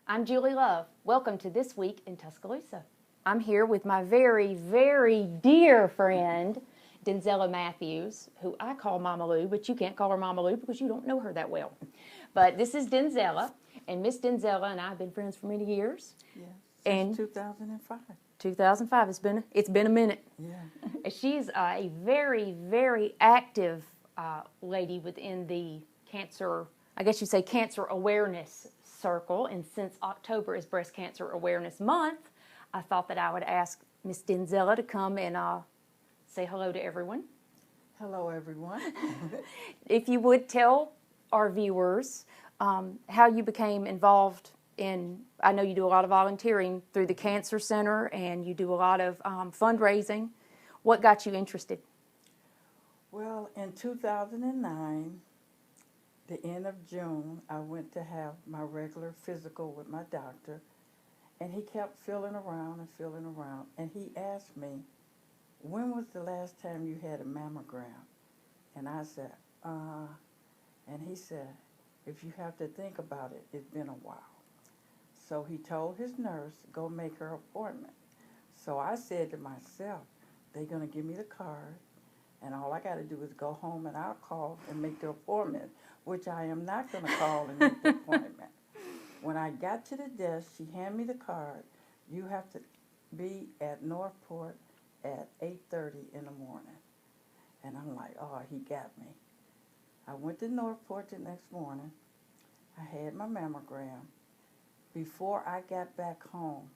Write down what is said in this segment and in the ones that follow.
I'm Julie Love. Welcome to This Week in Tuscaloosa. I'm here with my very, very dear friend, Denzella Matthews, who I call Mama Lou, but you can't call her Mama Lou because you don't know her that well. But this is Denzella, and Miss Denzella and I have been friends for many years. Yeah, And since 2005. 2005, it's been a minute. Yeah. She's a very, very active lady within the cancer, I guess you'd say cancer awareness circle. And since October is Breast Cancer Awareness Month, I thought that I would ask Miss Denzella to come and say hello to everyone. Hello, everyone. If you would tell our viewers how you became involved in, I know you do a lot of volunteering through the Cancer Center and you do a lot of fundraising. What got you interested? Well, in 2009, the end of June, I went to have my regular physical with my doctor, and he kept feeling around, and he asked me, when was the last time you had a mammogram? And I said, and he said, if you have to think about it, it's been a while. So he told his nurse, go make her appointment. So I said to myself, they're going to give me the card, and all I got to do is go home and I'll call and make the appointment, which I am not going to call and make the appointment. When I got to the desk, she handed me the card. You have to be at Northport at 8:30 in the morning. And I'm like, oh, he got me. I went to Northport the next morning. I had my mammogram. Before I got back home,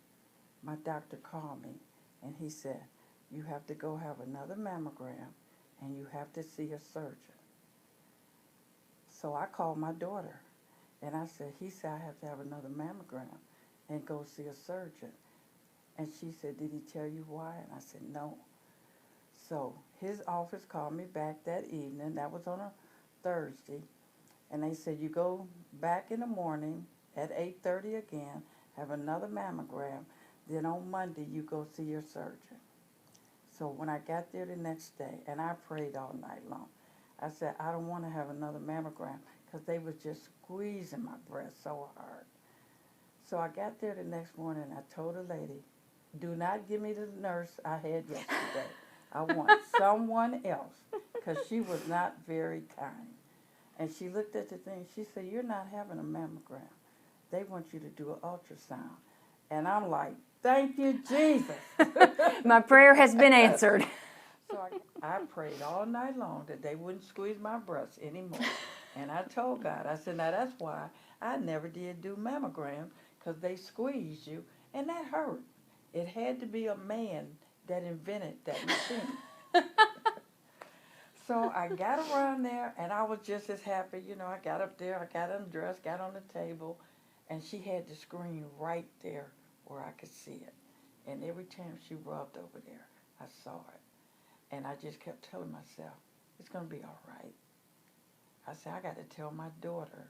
my doctor called me, and he said, you have to go have another mammogram, and you have to see a surgeon. So I called my daughter, and I said, he said I have to have another mammogram and go see a surgeon. And she said, did he tell you why? And I said, no. So his office called me back that evening. That was on a Thursday. And they said, you go back in the morning at 8:30 again, have another mammogram. Then on Monday, you go see your surgeon. So when I got there the next day, and I prayed all night long, I said, I don't want to have another mammogram because they was just squeezing my breast so hard. So I got there the next morning, and I told the lady, do not give me the nurse I had yesterday. I want someone else, because she was not very kind. And she looked at the thing. She said, you're not having a mammogram. They want you to do an ultrasound. And I'm like, thank you, Jesus. My prayer has been answered. So I prayed all night long that they wouldn't squeeze my breasts anymore. And I told God, I said, now that's why I never did do mammogram, because they squeezed you, and that hurt. It had to be a man that invented that machine. So I got around there, and I was just as happy. You know, I got up there, I got undressed, got on the table, and she had the screen right there where I could see it. And every time she rubbed over there, I saw it. And I just kept telling myself, it's going to be all right. I said, I got to tell my daughter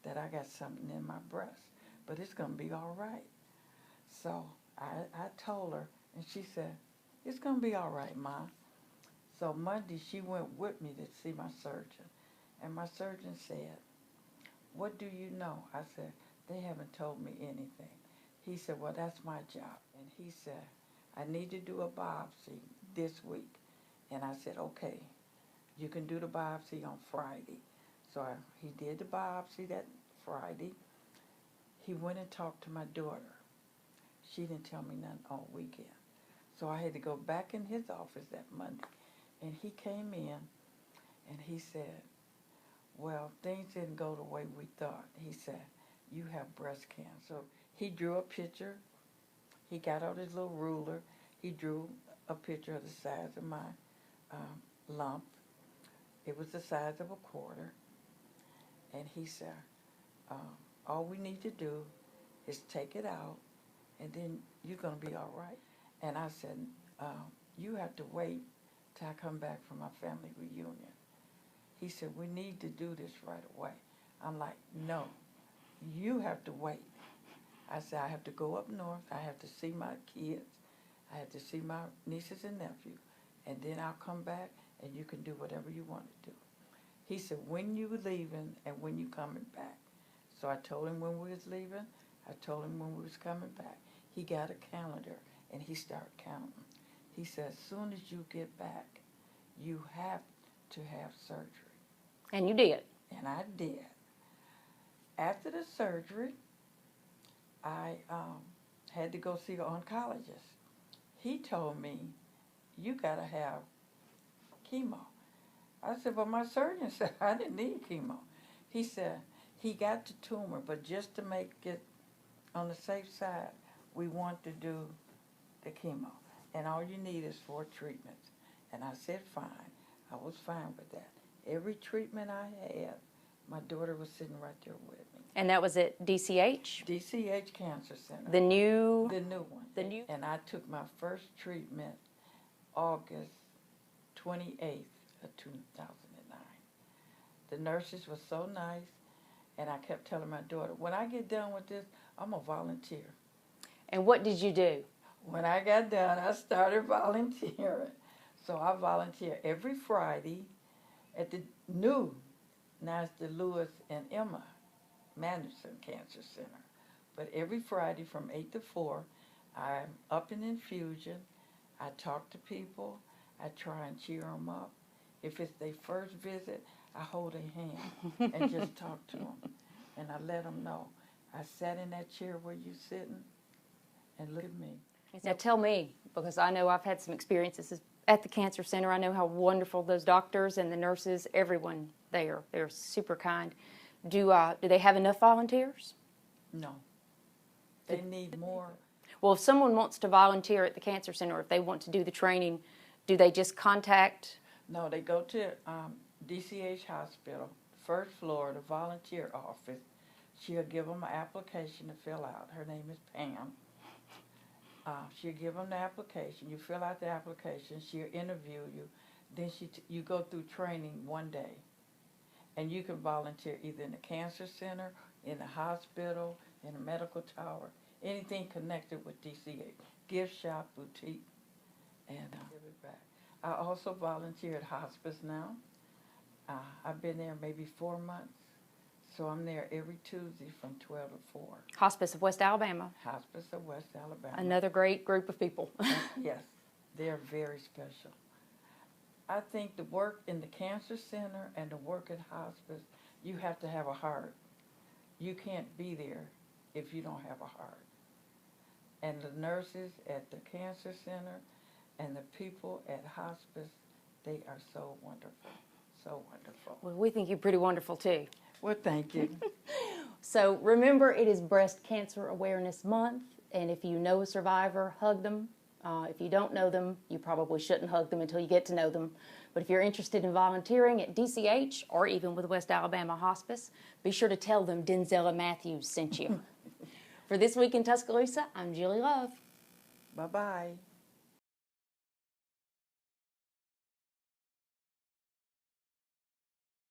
that I got something in my breast, but it's going to be all right. So I told her, and she said, it's going to be all right, Ma. So Monday, she went with me to see my surgeon. And my surgeon said, what do you know? I said, they haven't told me anything. He said, well, that's my job. And he said, I need to do a biopsy this week. And I said, okay, you can do the biopsy on Friday. So he did the biopsy that Friday. He went and talked to my daughter. She didn't tell me nothing all weekend. So I had to go back in his office that Monday. And he came in, and he said, well, things didn't go the way we thought. He said, you have breast cancer. So he drew a picture. He got out his little ruler. He drew a picture of the size of my lump. It was the size of a quarter. And he said, all we need to do is take it out, and then you're going to be all right. And I said, you have to wait till I come back from my family reunion. He said, we need to do this right away. I'm like, no, you have to wait. I said, I have to go up north. I have to see my kids. I have to see my nieces and nephews. And then I'll come back, and you can do whatever you want to do. He said, when you leaving and when you coming back. So I told him when we was leaving. I told him when we was coming back. He got a calendar, and he started counting. He said, as soon as you get back, you have to have surgery. And you did. And I did. After the surgery, I had to go see the oncologist. He told me, you got to have chemo. I said, well, my surgeon said I didn't need chemo. He said, he got the tumor, but just to make it on the safe side, we want to do the chemo. And all you need is 4 treatments. And I said, fine. I was fine with that. Every treatment I had, my daughter was sitting right there with me. And that was at DCH? DCH Cancer Center. The new one. The new. And I took my first treatment August 28th of 2009. The nurses were so nice, and I kept telling my daughter, when I get done with this, I'm a volunteer. And what did you do? When I got done, I started volunteering. So I volunteer every Friday at the new Nasty Lewis and Emma Manderson Cancer Center. But every Friday from 8 to 4, I'm up in infusion. I talk to people. I try and cheer them up. If it's their first visit, I hold their hand and just talk to them. And I let them know. I sat in that chair where you're sitting, and look at me. Now tell me, because I know I've had some experiences at the Cancer Center. I know how wonderful those doctors and the nurses, everyone there, they're super kind. Do they have enough volunteers? No. They need more. Well, if someone wants to volunteer at the Cancer Center, if they want to do the training, do they just contact? No, they go to DCH Hospital, first floor, the volunteer office. She'll give them an application to fill out. Her name is Pam. She'll give them the application. You fill out the application. She'll interview you. Then you go through training one day. And you can volunteer either in the Cancer Center, in the hospital, in the medical tower, anything connected with DCH. Gift shop, boutique, and give it back. I also volunteer at hospice now. I've been there maybe 4 months. So I'm there every Tuesday from 12 to 4. Hospice of West Alabama. Hospice of West Alabama. Another great group of people. Yes, they're very special. I think the work in the Cancer Center and the work at hospice, you have to have a heart. You can't be there if you don't have a heart. And the nurses at the Cancer Center and the people at hospice, they are so wonderful, so wonderful. Well, we think you're pretty wonderful too. Well, thank you. So remember, it is Breast Cancer Awareness Month, and if you know a survivor, hug them. If you don't know them, you probably shouldn't hug them until you get to know them. But if you're interested in volunteering at DCH or even with West Alabama Hospice, be sure to tell them Denzella Matthews sent you. For This Week in Tuscaloosa, I'm Julie Love. Bye-bye.